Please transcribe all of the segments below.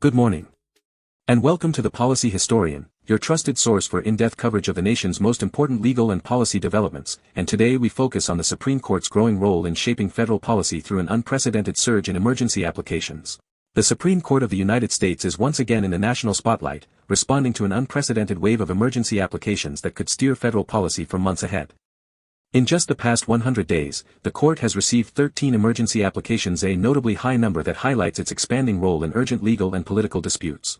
Good morning. And welcome to the Policy Historian, your trusted source for in-depth coverage of the nation's most important legal and policy developments, and today we focus on the Supreme Court's growing role in shaping federal policy through an unprecedented surge in emergency applications. The Supreme Court of the United States is once again in the national spotlight, responding to an unprecedented wave of emergency applications that could steer federal policy for months ahead. In just the past 100 days, the court has received 13 emergency applications, a notably high number that highlights its expanding role in urgent legal and political disputes.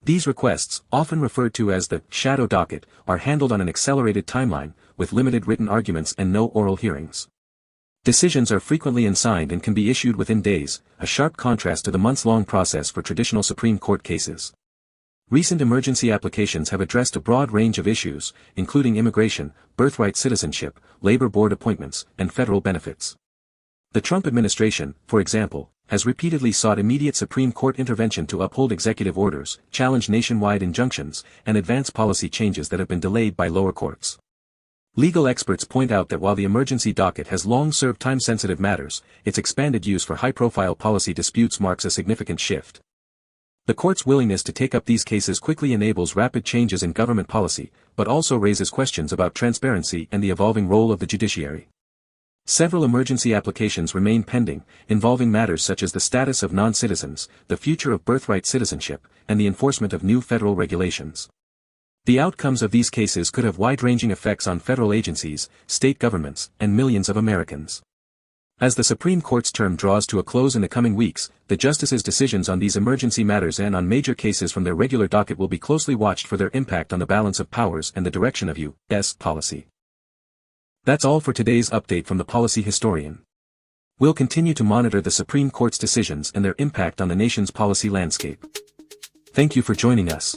These requests, often referred to as the shadow docket, are handled on an accelerated timeline, with limited written arguments and no oral hearings. Decisions are frequently unsigned and can be issued within days, a sharp contrast to the months-long process for traditional Supreme Court cases. Recent emergency applications have addressed a broad range of issues, including immigration, birthright citizenship, labor board appointments, and federal benefits. The Trump administration, for example, has repeatedly sought immediate Supreme Court intervention to uphold executive orders, challenge nationwide injunctions, and advance policy changes that have been delayed by lower courts. Legal experts point out that while the emergency docket has long served time-sensitive matters, its expanded use for high-profile policy disputes marks a significant shift. The court's willingness to take up these cases quickly enables rapid changes in government policy, but also raises questions about transparency and the evolving role of the judiciary. Several emergency applications remain pending, involving matters such as the status of non-citizens, the future of birthright citizenship, and the enforcement of new federal regulations. The outcomes of these cases could have wide-ranging effects on federal agencies, state governments, and millions of Americans. As the Supreme Court's term draws to a close in the coming weeks, the justices' decisions on these emergency matters and on major cases from their regular docket will be closely watched for their impact on the balance of powers and the direction of U.S. policy. That's all for today's update from the Policy Historian. We'll continue to monitor the Supreme Court's decisions and their impact on the nation's policy landscape. Thank you for joining us.